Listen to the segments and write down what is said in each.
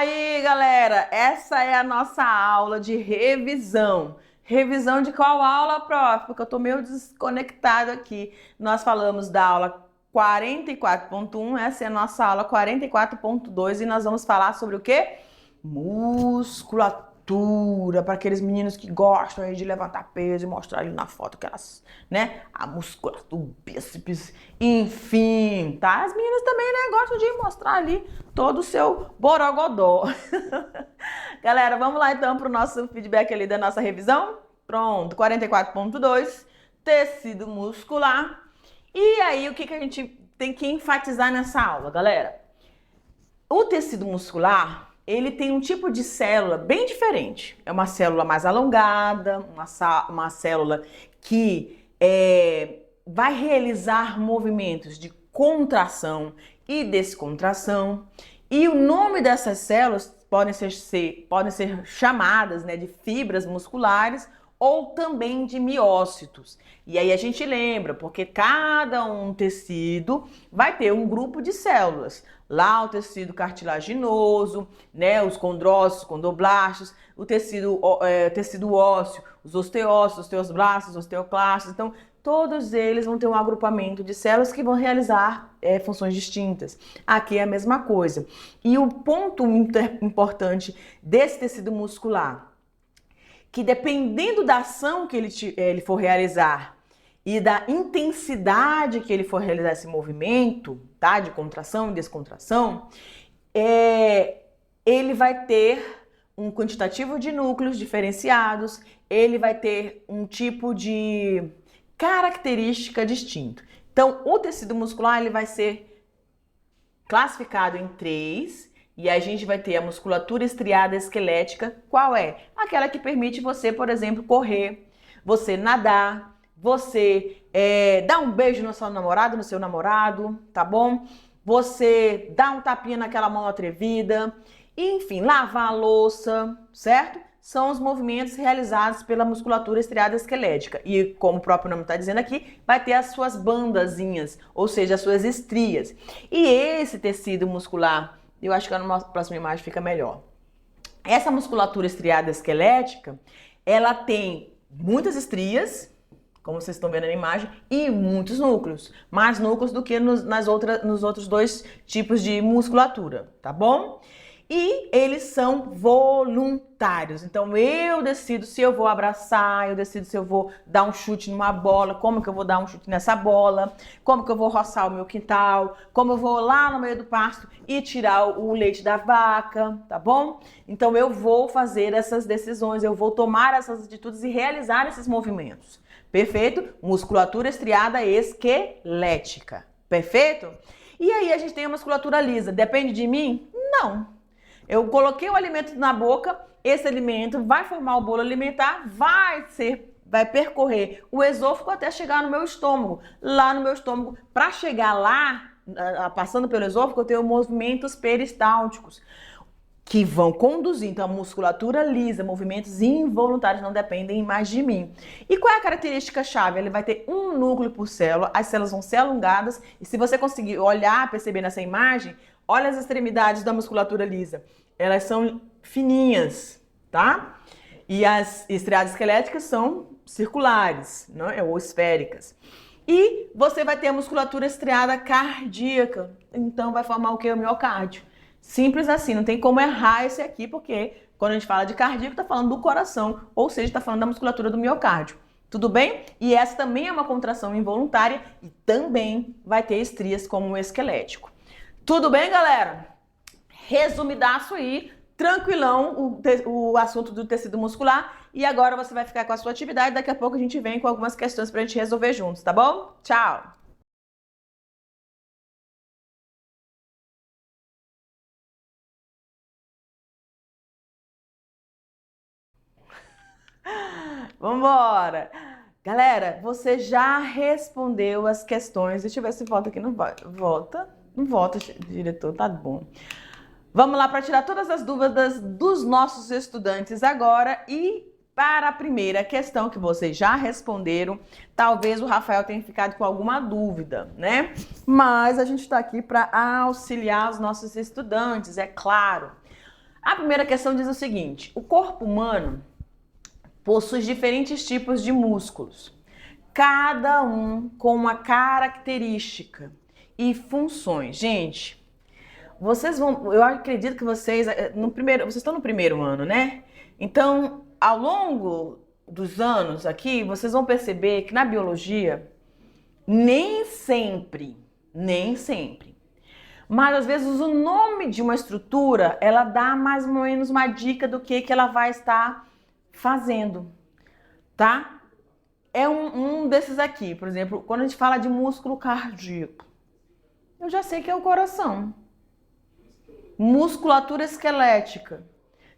Aí, galera, essa é a nossa aula de revisão. Revisão de qual aula, prof? Porque eu tô meio desconectado aqui. Nós falamos da aula 44.1, essa é a nossa aula 44.2 e nós vamos falar sobre o quê? Musculatura, para aqueles meninos que gostam aí de levantar peso e mostrar ali na foto aquelas, né? A musculatura, o bíceps, enfim, tá? As meninas também, né, gostam de mostrar ali todo o seu borogodó. Galera, vamos lá então para o nosso feedback ali da nossa revisão? Pronto, 44.2, tecido muscular. E aí, o que a gente tem que enfatizar nessa aula, galera? O tecido muscular, ele tem um tipo de célula bem diferente. É uma célula mais alongada, uma célula que vai realizar movimentos de contração e descontração. E o nome dessas células podem ser chamadas, né, de fibras musculares ou também de miócitos. E aí a gente lembra, porque cada um tecido vai ter um grupo de células. Lá o tecido cartilaginoso, né, os condrócitos, condroblastos, o tecido ósseo, os osteócitos, osteoblastos, osteoclastos. Então, todos eles vão ter um agrupamento de células que vão realizar funções distintas. Aqui é a mesma coisa. E o ponto importante desse tecido muscular, que dependendo da ação que ele for realizar e da intensidade que ele for realizar esse movimento, tá, de contração e descontração, ele vai ter um quantitativo de núcleos diferenciados, ele vai ter um tipo de característica distinto. Então, o tecido muscular ele vai ser classificado em três, e a gente vai ter a musculatura estriada esquelética. Qual é? Aquela que permite você, por exemplo, correr, você nadar, você dar um beijo no seu namorado, tá bom? Você dar um tapinha naquela mão atrevida, enfim, lavar a louça, certo? São os movimentos realizados pela musculatura estriada esquelética. E como o próprio nome está dizendo aqui, vai ter as suas bandazinhas, ou seja, as suas estrias. E esse tecido muscular, eu acho que na próxima imagem fica melhor. Essa musculatura estriada esquelética, ela tem muitas estrias, como vocês estão vendo na imagem, e muitos núcleos. Mais núcleos do que nos outros dois tipos de musculatura, tá bom? E eles são voluntários. Então eu decido se eu vou abraçar, eu decido se eu vou dar um chute numa bola, como que eu vou dar um chute nessa bola, como que eu vou roçar o meu quintal, como eu vou lá no meio do pasto e tirar o leite da vaca, tá bom? Então eu vou fazer essas decisões, eu vou tomar essas atitudes e realizar esses movimentos. Perfeito? Musculatura estriada esquelética. Perfeito? E aí a gente tem a musculatura lisa. Depende de mim? Não. Eu coloquei o alimento na boca, esse alimento vai formar o bolo alimentar, vai percorrer o esôfago até chegar no meu estômago. Lá no meu estômago, para chegar lá, passando pelo esôfago, eu tenho movimentos peristálticos que vão conduzir, então, a musculatura lisa, movimentos involuntários não dependem mais de mim. E qual é a característica chave? Ele vai ter um núcleo por célula, as células vão ser alongadas, e se você conseguir olhar, perceber nessa imagem, olha as extremidades da musculatura lisa. Elas são fininhas, tá? E as estriadas esqueléticas são circulares, não é? Ou esféricas. E você vai ter a musculatura estriada cardíaca, então vai formar o que? O miocárdio. Simples assim, não tem como errar esse aqui, porque quando a gente fala de cardíaco, está falando do coração, ou seja, está falando da musculatura do miocárdio. Tudo bem? E essa também é uma contração involuntária e também vai ter estrias como o esquelético. Tudo bem, galera? Resumidaço aí, tranquilão o assunto do tecido muscular. E agora você vai ficar com a sua atividade, daqui a pouco a gente vem com algumas questões pra gente resolver juntos, tá bom? Tchau! Vambora! Galera, você já respondeu as questões. Deixa eu ver se volta aqui. Não volta. Não volta, diretor. Tá bom. Vamos lá para tirar todas as dúvidas dos nossos estudantes agora. E para a primeira questão que vocês já responderam, talvez o Rafael tenha ficado com alguma dúvida, né? Mas a gente está aqui para auxiliar os nossos estudantes, é claro. A primeira questão diz o seguinte: o corpo humano possui diferentes tipos de músculos, cada um com uma característica e funções. Gente, eu acredito que vocês estão no primeiro ano, né? Então, ao longo dos anos aqui, vocês vão perceber que na biologia, nem sempre, mas às vezes o nome de uma estrutura, ela dá mais ou menos uma dica do que ela vai estar fazendo, tá? É um desses aqui, por exemplo, quando a gente fala de músculo cardíaco, eu já sei que é o coração. Musculatura esquelética.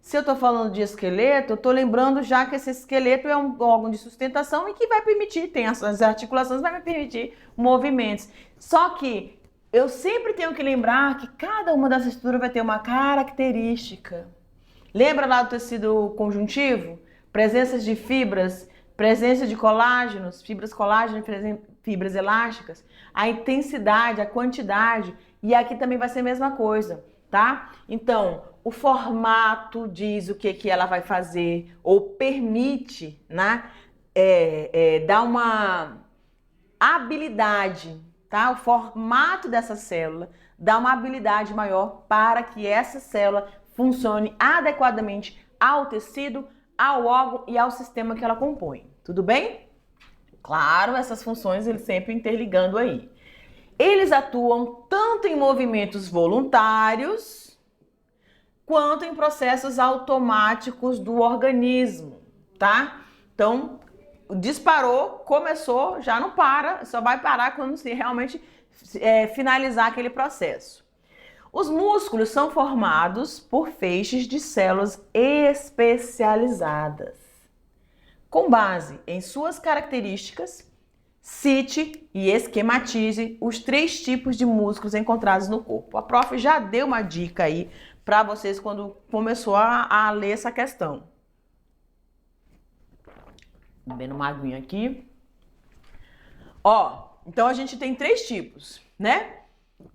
Se eu tô falando de esqueleto, eu tô lembrando já que esse esqueleto é um órgão de sustentação e que vai permitir, tem as articulações, vai me permitir movimentos. Só que eu sempre tenho que lembrar que cada uma das estruturas vai ter uma característica. Lembra lá do tecido conjuntivo? Presença de fibras, presença de colágenos, fibras colágenas, fibras elásticas, a intensidade, a quantidade, e aqui também vai ser a mesma coisa, tá? Então, o formato diz o que ela vai fazer, ou permite, né? Dar uma habilidade, tá? O formato dessa célula dá uma habilidade maior para que essa célula funcione adequadamente ao tecido, ao órgão e ao sistema que ela compõe. Tudo bem? Claro, essas funções eles sempre interligando aí. Eles atuam tanto em movimentos voluntários quanto em processos automáticos do organismo, tá? Então, disparou, começou, já não para, só vai parar quando se realmente finalizar aquele processo. Os músculos são formados por feixes de células especializadas. Com base em suas características, cite e esquematize os 3 tipos de músculos encontrados no corpo. A prof já deu uma dica aí para vocês quando começou a ler essa questão. Bebendo uma aguinha aqui. Ó, então a gente tem 3 tipos, né?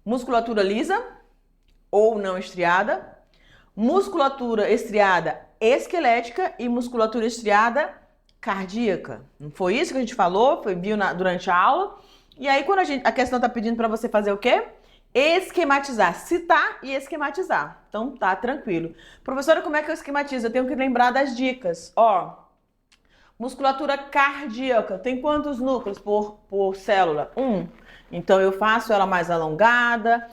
Musculatura lisa ou não estriada, musculatura estriada esquelética e musculatura estriada cardíaca. Não foi isso que a gente falou? Viu durante a aula? E aí quando a questão tá pedindo para você fazer o quê? Esquematizar, citar e esquematizar. Então tá tranquilo. Professora, como é que eu esquematizo? Eu tenho que lembrar das dicas. Ó, musculatura cardíaca, tem quantos núcleos por célula? 1. Então eu faço ela mais alongada,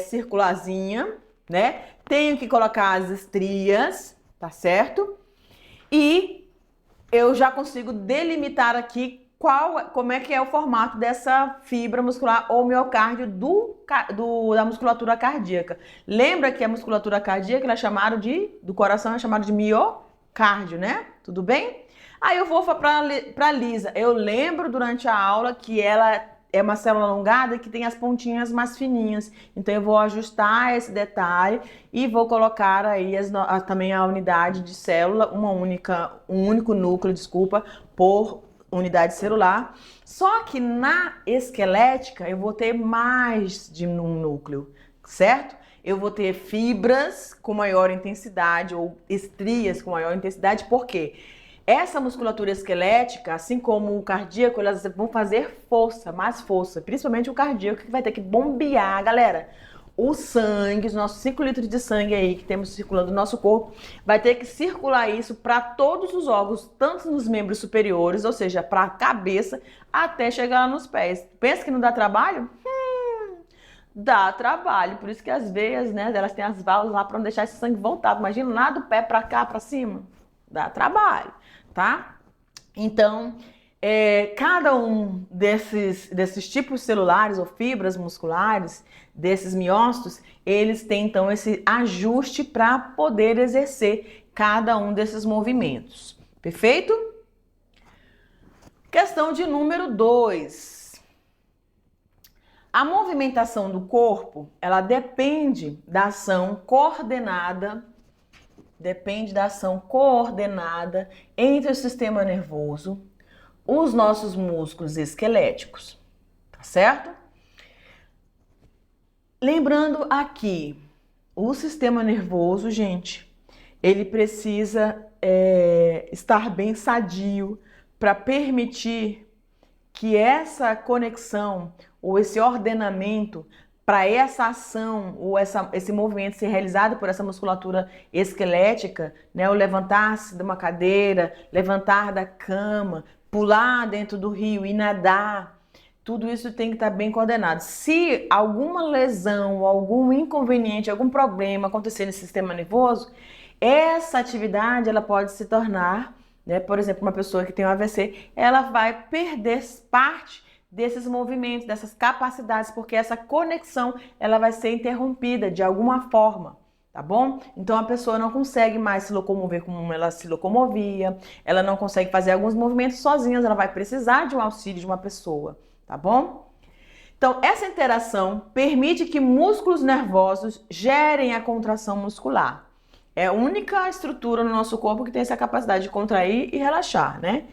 circularzinha, né? Tenho que colocar as estrias, tá certo? E eu já consigo delimitar aqui como é que é o formato dessa fibra muscular ou miocárdio da musculatura cardíaca. Lembra que a musculatura cardíaca do coração é chamada de miocárdio, né? Tudo bem? Aí eu vou para lisa. Eu lembro durante a aula que ela é uma célula alongada que tem as pontinhas mais fininhas. Então eu vou ajustar esse detalhe e vou colocar aí também a unidade de célula, um único núcleo, por unidade celular. Só que na esquelética eu vou ter mais de um núcleo, certo? Eu vou ter fibras com maior intensidade ou estrias com maior intensidade, por quê? Essa musculatura esquelética, assim como o cardíaco, elas vão fazer mais força, principalmente o cardíaco, que vai ter que bombear, galera. O sangue, os nossos 5 litros de sangue aí que temos circulando no nosso corpo, vai ter que circular isso para todos os órgãos, tanto nos membros superiores, ou seja, para a cabeça, até chegar nos pés. Pensa que não dá trabalho? Dá trabalho, por isso que as veias, né, elas têm as válvulas lá para não deixar esse sangue voltado. Imagina lá do pé para cá, para cima. Dá trabalho, tá? Então, cada um desses tipos celulares ou fibras musculares, desses miócitos, eles têm então esse ajuste para poder exercer cada um desses movimentos. Perfeito? Questão de número 2. A movimentação do corpo, ela depende da ação coordenada entre o sistema nervoso, os nossos músculos esqueléticos, tá certo? Lembrando aqui O sistema nervoso, gente, ele precisa estar bem sadio para permitir que essa conexão ou esse ordenamento para essa ação ou esse movimento ser realizado por essa musculatura esquelética, né, o levantar-se de uma cadeira, levantar da cama, pular dentro do rio e nadar, tudo isso tem que estar bem coordenado. Se alguma lesão, algum inconveniente, algum problema acontecer nesse sistema nervoso, essa atividade ela pode se tornar, né, por exemplo, uma pessoa que tem um AVC, ela vai perder parte desses movimentos, dessas capacidades, porque essa conexão ela vai ser interrompida de alguma forma, tá bom? Então a pessoa não consegue mais se locomover como ela se locomovia, ela não consegue fazer alguns movimentos sozinha, ela vai precisar de um auxílio de uma pessoa, tá bom? Então essa interação permite que músculos nervosos gerem a contração muscular. É a única estrutura no nosso corpo que tem essa capacidade de contrair e relaxar, né?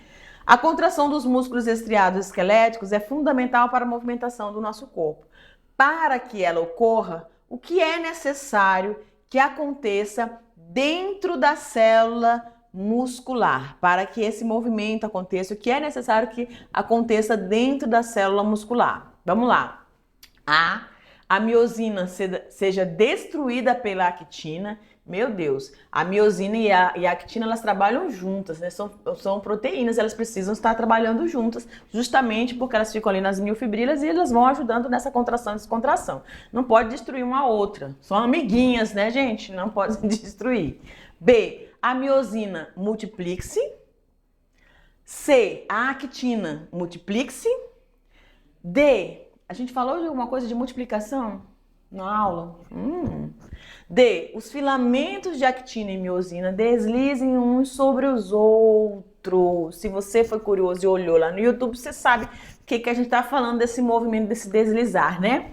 A contração dos músculos estriados esqueléticos é fundamental para a movimentação do nosso corpo. Para que ela ocorra, o que é necessário que aconteça dentro da célula muscular? Para que esse movimento aconteça, o que é necessário que aconteça dentro da célula muscular? Vamos lá. A miosina seja destruída pela actina. Meu Deus, a miosina e a actina, elas trabalham juntas, né? São proteínas, elas precisam estar trabalhando juntas, justamente porque elas ficam ali nas miofibrilas e elas vão ajudando nessa contração e descontração. Não pode destruir uma outra, são amiguinhas, né, gente? Não pode destruir. B, a miosina multiplique-se. C, a actina multiplique-se. D, a gente falou de alguma coisa de multiplicação na aula? D, os filamentos de actina e miosina deslizem uns sobre os outros. Se você foi curioso e olhou lá no YouTube, você sabe o que a gente está falando desse movimento, desse deslizar, né?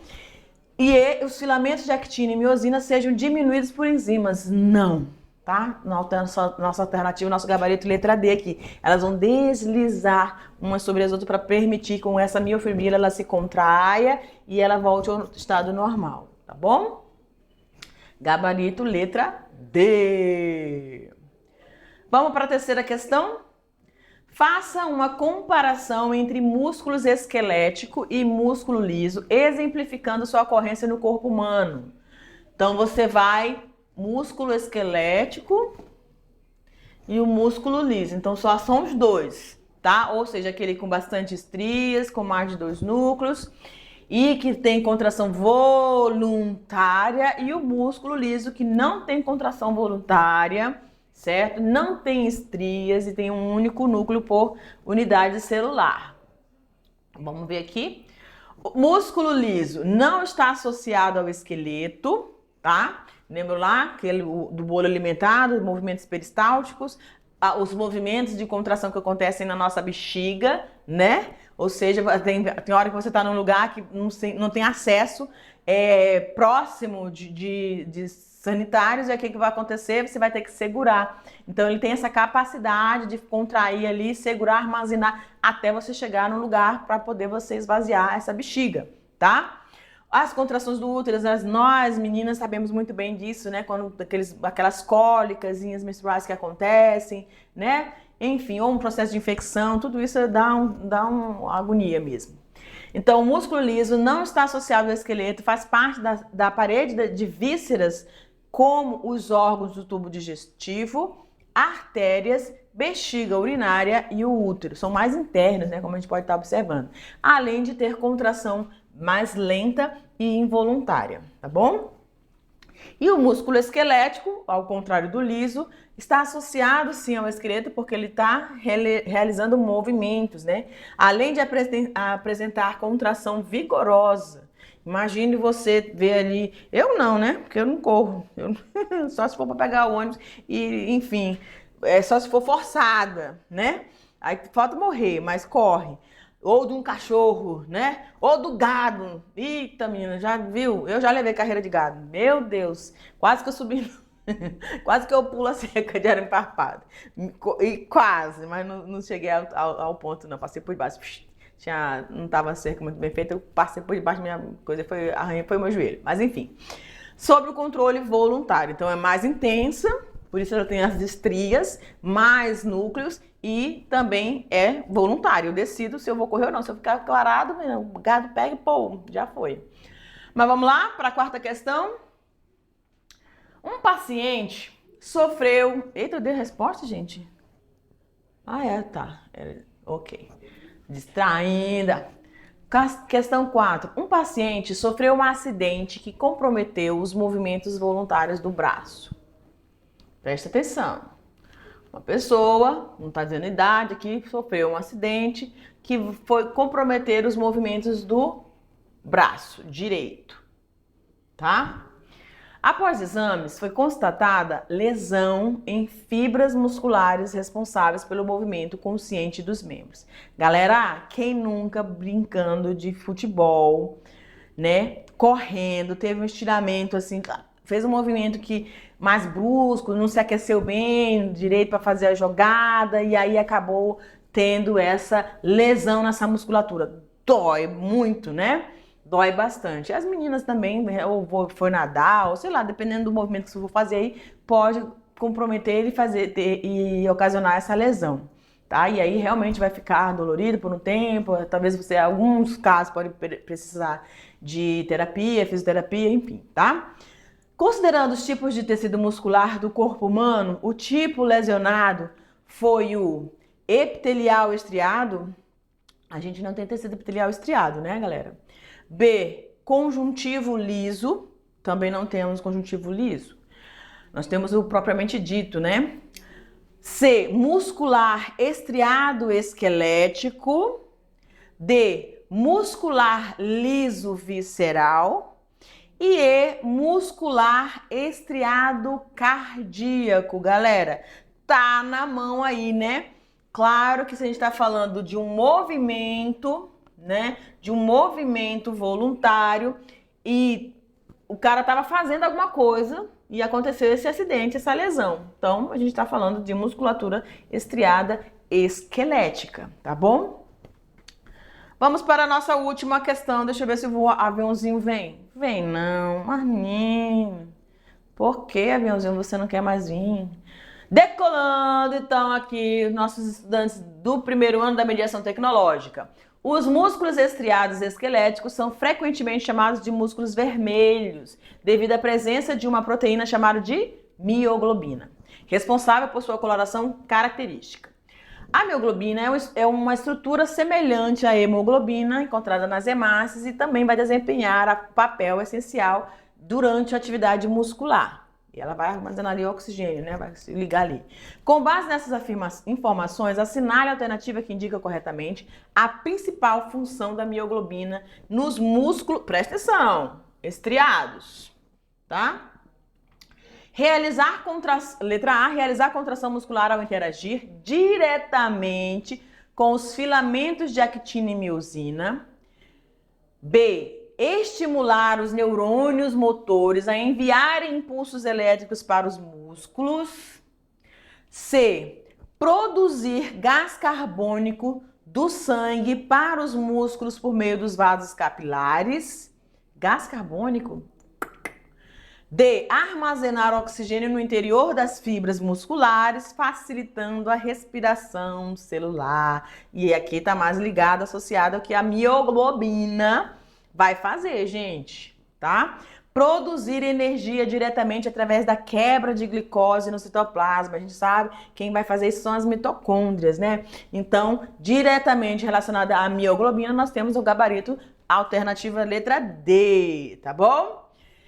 E os filamentos de actina e miosina sejam diminuídos por enzimas. Não, tá? Nossa alternativa, nosso gabarito letra D aqui. Elas vão deslizar umas sobre as outras para permitir que com essa miofibrila ela se contraia e ela volte ao estado normal, tá bom? Gabarito letra D. Vamos para a terceira questão? Faça uma comparação entre músculo esquelético e músculo liso, exemplificando sua ocorrência no corpo humano. Então você vai músculo esquelético e o músculo liso. Então só são os dois, tá? Ou seja, aquele com bastante estrias, com mais de 2 núcleos e que tem contração voluntária, e o músculo liso que não tem contração voluntária, certo? Não tem estrias e tem um único núcleo por unidade celular. Vamos ver aqui. O músculo liso não está associado ao esqueleto, tá? Lembra lá aquele do bolo alimentado, movimentos peristálticos, os movimentos de contração que acontecem na nossa bexiga, né? Ou seja, tem hora que você está num lugar que não tem acesso próximo de sanitários, e o que vai acontecer? Você vai ter que segurar. Então ele tem essa capacidade de contrair ali, segurar, armazenar, até você chegar no lugar para poder você esvaziar essa bexiga, tá? As contrações do útero, nós meninas sabemos muito bem disso, né? Quando aquelas cólicas menstruais que acontecem, né? Enfim, ou um processo de infecção, tudo isso dá uma agonia mesmo. Então, o músculo liso não está associado ao esqueleto, faz parte da parede de vísceras, como os órgãos do tubo digestivo, artérias, bexiga urinária e o útero. São mais internos, né? Como a gente pode estar observando. Além de ter contração mais lenta e involuntária, tá bom? E o músculo esquelético, ao contrário do liso, está associado sim ao esqueleto porque ele está realizando movimentos, né? Além de apresentar contração vigorosa. Imagine você ver ali, eu não, né? Porque eu não corro, só se for para pegar o ônibus e, enfim, só se for forçada, né? Aí falta morrer, mas corre. Ou de um cachorro, né? Ou do gado. Eita, menina, já viu? Eu já levei carreira de gado. Meu Deus, quase que eu subi, quase que eu pulo a cerca de arame farpado. E quase, mas não cheguei ao ponto, não. Passei por baixo. Não estava a cerca muito bem feita, eu passei por debaixo, minha coisa arranhei, foi meu joelho. Mas enfim. sobre o controle voluntário. Então é mais intensa, por isso ela tem as estrias, mais núcleos e também é voluntário. Eu decido se eu vou correr ou não. Se eu ficar clarado, o gado pega e pô, já foi. Mas vamos lá para a quarta questão. Um paciente sofreu... Eita, eu dei a resposta, gente? Tá. Ok. Distraída. Questão 4. Um paciente sofreu um acidente que comprometeu os movimentos voluntários do braço. Presta atenção. Uma pessoa, não está dizendo idade aqui, sofreu um acidente que foi comprometer os movimentos do braço direito, tá? Após exames, foi constatada lesão em fibras musculares responsáveis pelo movimento consciente dos membros. Galera, quem nunca brincando de futebol, né, correndo, teve um estiramento assim, fez um movimento que mais brusco, não se aqueceu bem direito para fazer a jogada e aí acabou tendo essa lesão nessa musculatura. Dói muito, né? Dói bastante. As meninas também, ou for nadar, ou sei lá, dependendo do movimento que você for fazer aí, pode comprometer e ocasionar essa lesão, tá? E aí realmente vai ficar dolorido por um tempo, talvez você, em alguns casos, pode precisar de terapia, fisioterapia, enfim, tá? Considerando os tipos de tecido muscular do corpo humano, o tipo lesionado foi o epitelial estriado. A gente não tem tecido epitelial estriado, né, galera? B, conjuntivo liso, também não temos conjuntivo liso. Nós temos o propriamente dito, né? C, muscular estriado esquelético. D, muscular liso visceral. E E, muscular estriado cardíaco, galera. Tá na mão aí, né? Claro que se a gente tá falando de um movimento, né, de um movimento voluntário e o cara estava fazendo alguma coisa e aconteceu esse acidente, essa lesão. Então, a gente está falando de musculatura estriada esquelética, tá bom? Vamos para a nossa última questão. Deixa eu ver se o aviãozinho vem. Vem não, Marninho. Por que, aviãozinho, você não quer mais vir? Decolando, então, aqui, nossos estudantes do primeiro ano da mediação tecnológica. Os músculos estriados esqueléticos são frequentemente chamados de músculos vermelhos, devido à presença de uma proteína chamada de mioglobina, responsável por sua coloração característica. A mioglobina é uma estrutura semelhante à hemoglobina, encontrada nas hemácias, e também vai desempenhar papel essencial durante a atividade muscular. E ela vai armazenar ali o oxigênio, né? Vai se ligar ali. Com base nessas informações, assinale a alternativa que indica corretamente a principal função da mioglobina nos músculos, presta atenção, estriados, tá? Letra A, realizar contração muscular ao interagir diretamente com os filamentos de actina e miosina. B, estimular os neurônios motores a enviarem impulsos elétricos para os músculos. C, produzir gás carbônico do sangue para os músculos por meio dos vasos capilares. Gás carbônico? D, armazenar oxigênio no interior das fibras musculares, facilitando a respiração celular. E aqui está mais ligado, associado ao que a mioglobina vai fazer, gente, tá? Produzir energia diretamente através da quebra de glicose no citoplasma. A gente sabe quem vai fazer isso são as mitocôndrias, né? Então, diretamente relacionada à mioglobina, nós temos o gabarito alternativa letra D, tá bom?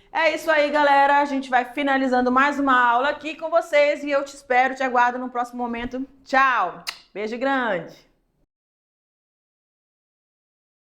É isso aí, galera. A gente vai finalizando mais uma aula aqui com vocês e eu te espero, te aguardo no próximo momento. Tchau! Beijo grande!